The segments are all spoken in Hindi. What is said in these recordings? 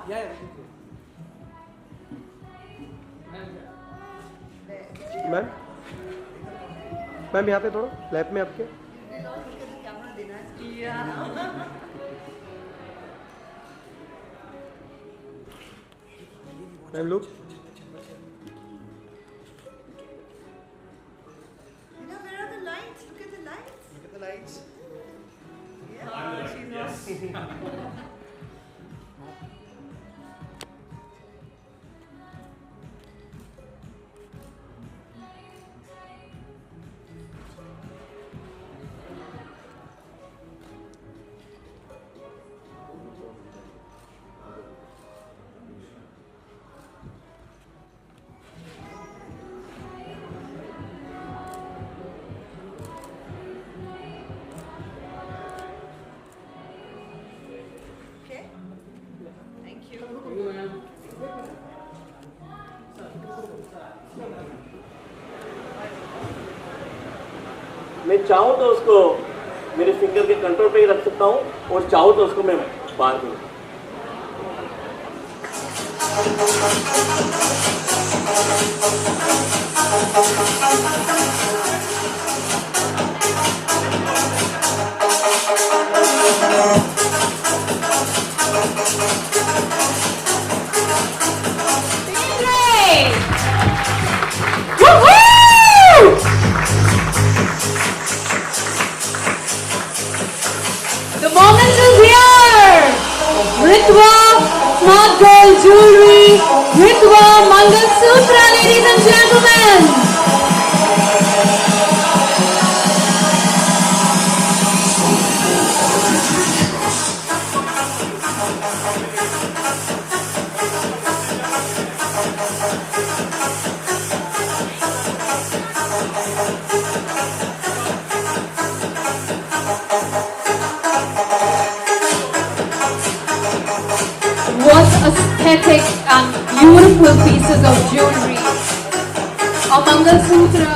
मैम मैम यहाँ पे थोड़ा लैप में आपके मैम लुक मैं चाहूँ तो उसको मेरे फिंगर के कंट्रोल पे ही रख सकता हूँ और चाहूँ तो उसको मैं बाहर दूँ। The moment is here! Ritva Smart Gold Jewelry, Ritva Mangal Sutra, ladies and gentlemen! What aesthetic and beautiful pieces of jewelry. A Mangal Sutra.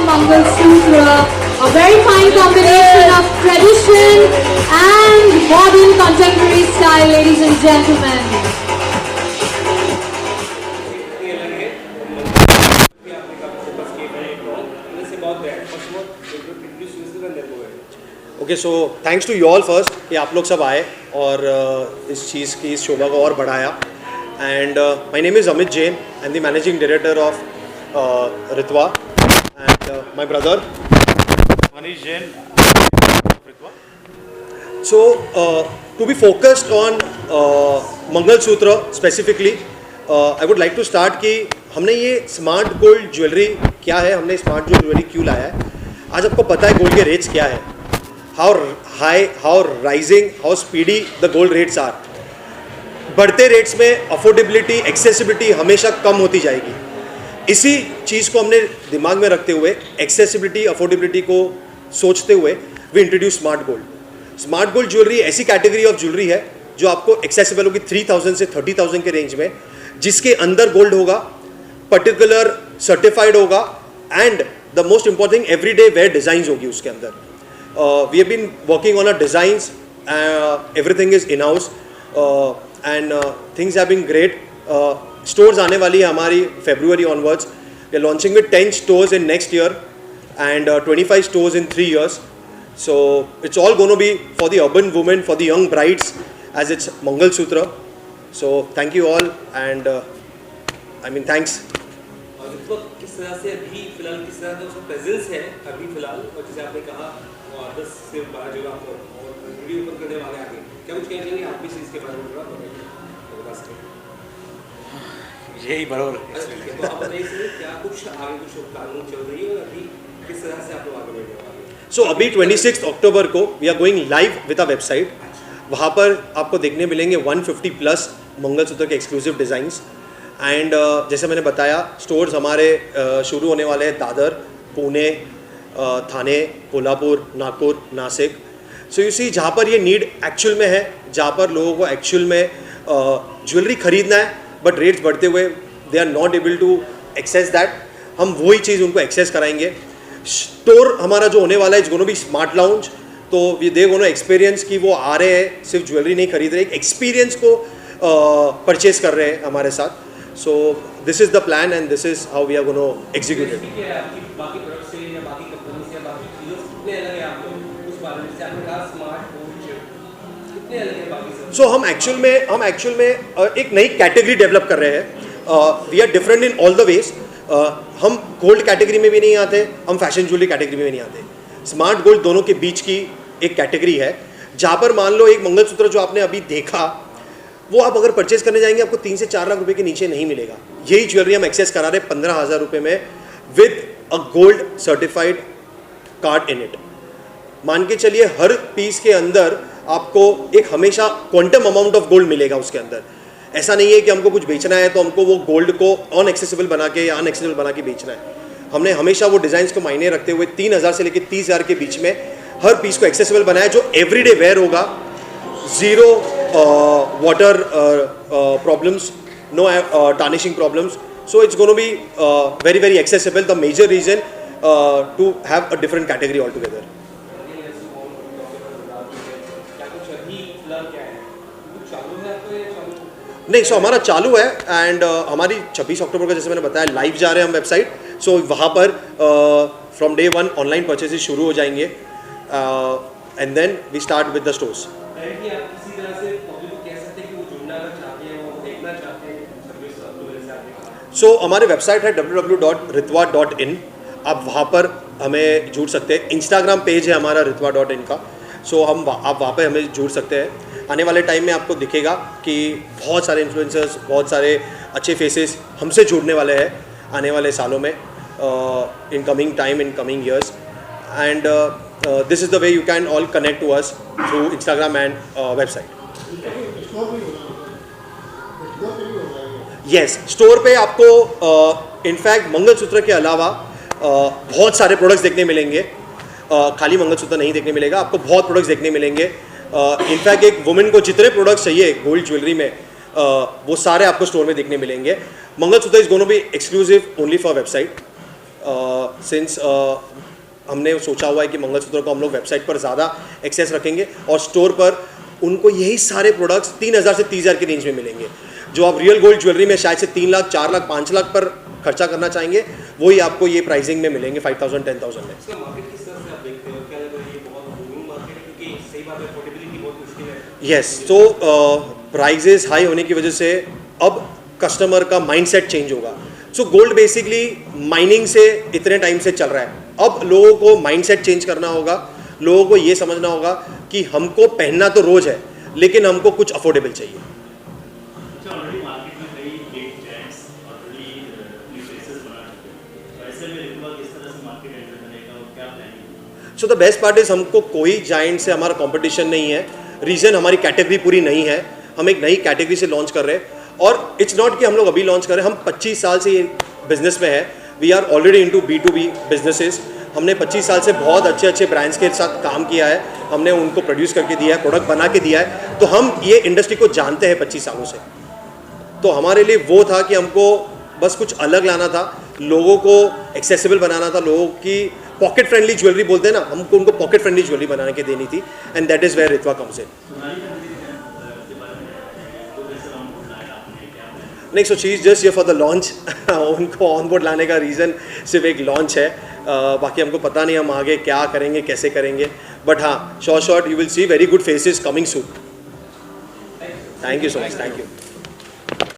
Mangal Sutra, a very fine combination of tradition and modern contemporary style, ladies and gentlemen. Okay so thanks to you all first कि आप लोग सब आए और इस चीज़ की इस शोभा को और बढ़ाया and my name is Amit Jain I am the managing director of Ritva and my brother Manish Jain, Ritva. So, to be focused on mangal sutra specifically I would like to start कि हमने ये स्मार्ट गोल्ड ज्वेलरी क्या है, हमने स्मार्ट गोल्ड ज्वेलरी क्यों लाया है. आज आपको पता है गोल्ड के रेट्स क्या है, how high, how rising, how speedy the gold rates are. बढ़ते रेट्स में अफोर्डेबिलिटी, एक्सेसिबिलिटी हमेशा कम होती जाएगी. इसी चीज़ को हमने दिमाग में रखते हुए, एक्सेसिबिलिटी, अफोर्डेबिलिटी को सोचते हुए we introduce smart gold. Smart gold jewellery ऐसी कैटेगरी ऑफ ज्वेलरी है जो आपको एक्सेसिबल होगी 3000 से 30,000 के रेंज में, जिसके अंदर गोल्ड होगा, पर्टिकुलर सर्टिफाइड होगा and the most important thing everyday wear designs होगी उसके अंदर. We have been working on a designs, everything is in house and things have been great. Stores आने वाली है हमारी February onwards. We are launching with 10 stores in next year and 25 stores in 3 years. So it's all going to be for the urban women, for the young brides, as it's Mangal Sutra. So thank you all, and thanks. और इस वक्त किस तरह से अभी फिलहाल किस तरह का उसका प्रेजेंस है अभी फिलहाल, और जैसे आपने कहा 10 से 12 जगह आप और वीडियो ओपन करने वाले आगे, क्या कुछ कहना चाहेंगे आप भी चीज़ के बारे में थोड़ा बता सकें? यही बराबर तो आप बताइए सर, क्या कुछ आगे कुछ प्लानिंग चल रही है और अभी किस तरह से आप लोग आगे बढ़ने वाले हैं? सो अभी 26 अक्टूबर को we are going live with our website. वहाँ पर आपको देखने मिलेंगे 150 प्लस मंगलसूत्र के एक्सक्लूसिव डिज़ाइंस. एंड जैसे मैंने बताया, स्टोर्स हमारे शुरू होने वाले हैं दादर, पुणे, थाने, Kolhapur, Nagpur, Nashik. So you see, जहाँ पर ये नीड एक्चुअल में है, जहाँ पर लोगों को एक्चुअल में ज्वेलरी खरीदना है बट रेट्स बढ़ते हुए they are not able to access that, हम वही चीज़ उनको एक्सेस कराएंगे. स्टोर हमारा जो होने वाला है, it's gonna B smart lounge. तो दे गोना एक्सपीरियंस कि वो आ रहे हैं, सिर्फ ज्वेलरी नहीं खरीद रहे, एक एक्सपीरियंस को परचेज कर रहे हैं हमारे साथ. So this is the plan and this is how we are gonna execute it. क्या है आपकी बाकी प्रोडक्ट से या बाकी कंपनी से या बाकी चीज़ों से कितने अलग है आप लोग उस बारे में? जैसे आपने कहा स्मार्ट वॉच, कितने अलग है बाकी से? सो हम एक्चुअल में एक नई कैटेगरी डेवलप कर रहे हैं. We are different in all the ways. हम गोल्ड कैटेगरी में भी नहीं आते, हम फैशन ज्वेलरी कैटेगरी में भी नहीं आते. स्मार्ट गोल्ड दोनों के बीच की एक कैटेगरी है, जहाँ पर मान लो एक मंगलसूत्र जो आपने अभी देखा, वो आप अगर परचेज करने जाएंगे आपको 3 से 4 लाख रुपए के नीचे नहीं मिलेगा. यही ज्वेलरी हम एक्सेस करा रहे हैं 15,000 रुपये में with a gold certified card in it. मान के चलिए हर पीस के अंदर आपको एक हमेशा क्वांटम अमाउंट ऑफ गोल्ड मिलेगा उसके अंदर. ऐसा नहीं है कि हमको कुछ बेचना है तो हमको वो गोल्ड को अनएक्सेसिबल बना के या अनएक्सेसिबल बना के बेचना है. हमने हमेशा वो डिज़ाइंस को मायने रखते हुए 3,000 से लेकर 30,000 के बीच में हर पीस को एक्सेसिबल बनाया, जो एवरीडे वेयर होगा. Zero water problems, no tarnishing problems. So it's gonna be very very accessible. The major reason to have a different category all together. नहीं, सो हमारा चालू है एंड हमारी 26 अक्टूबर को, जैसे मैंने बताया, लाइव जा रहे हैं हम वेबसाइट. सो वहाँ पर फ्रॉम डे 1 ऑनलाइन परचेजेस शुरू हो जाएंगे and then we start with the stores. So हमारे वेबसाइट है www.ritwa.in. आप वहाँ पर हमें जुड़ सकते हैं. इंस्टाग्राम पेज है हमारा ritwa.in का. सो आप वहाँ पर हमें जुड़ सकते हैं. आने वाले टाइम में आपको दिखेगा कि बहुत सारे इन्फ्लुएंसर्स, बहुत सारे अच्छे फेसेस हमसे जुड़ने वाले हैं आने वाले सालों में, in coming time, in coming years. And this is the way you can all connect to us through Instagram and website. Yes, store पे आपको इनफैक्ट मंगलसूत्र के अलावा बहुत सारे प्रोडक्ट्स देखने मिलेंगे. खाली मंगलसूत्र नहीं देखने मिलेगा, आपको बहुत प्रोडक्ट्स देखने मिलेंगे. इनफैक्ट एक वुमेन को जितने प्रोडक्ट्स चाहिए गोल्ड ज्वेलरी में, वो सारे आपको स्टोर में देखने मिलेंगे. Mangalsutra is gonna be exclusive only for website. Since हमने सोचा हुआ है कि मंगलसूत्र को हम लोग वेबसाइट पर ज़्यादा एक्सेस रखेंगे और स्टोर पर उनको यही सारे प्रोडक्ट्स 3,000 से 30,000 की रेंज में मिलेंगे. जो आप रियल गोल्ड ज्वेलरी में शायद से 3 लाख, 4 लाख, 5 लाख पर खर्चा करना चाहेंगे, वही आपको ये प्राइसिंग में मिलेंगे 5,000, 10,000 में. यस, तो प्राइजेस हाई होने की वजह से अब कस्टमर का माइंडसेट चेंज होगा. सो गोल्ड बेसिकली माइनिंग से इतने टाइम से चल रहा है. अब लोगों को माइंडसेट चेंज करना होगा. लोगों को ये समझना होगा कि हमको पहनना तो रोज़ है, लेकिन हमको कुछ अफोर्डेबल चाहिए. So the best part is हमको कोई जाइंट से हमारा कंपटीशन नहीं है. रीज़न हमारी कैटेगरी पूरी नहीं है. हम एक नई कैटेगरी से लॉन्च कर रहे हैं और इट्स नॉट कि हम लोग अभी लॉन्च कर रहे हैं. हम 25 साल से ये बिजनेस में है. We are already into B2B businesses. हमने 25 साल से बहुत अच्छे अच्छे ब्रांड्स के साथ काम किया है. हमने उनको प्रोड्यूस करके दिया है, प्रोडक्ट बना के दिया है. तो हम ये इंडस्ट्री को जानते हैं 25 सालों से. तो हमारे लिए वो था कि हमको बस कुछ अलग लाना था, लोगों को एक्सेसिबल बनाना था, लोगों की पॉकेट फ्रेंडली ज्वेलरी बोलते हैं ना, हमको उनको पॉकेट फ्रेंडली ज्वेलरी बना के देनी थी. And that is where Ritva comes in. नहीं, so she is just here for the launch. उनको ऑन बोर्ड लाने का रीज़न सिर्फ एक लॉन्च है, बाकी हमको पता नहीं हम आगे क्या करेंगे, कैसे करेंगे, बट हाँ, short you will see very good faces coming soon. Thank you so much, thank you.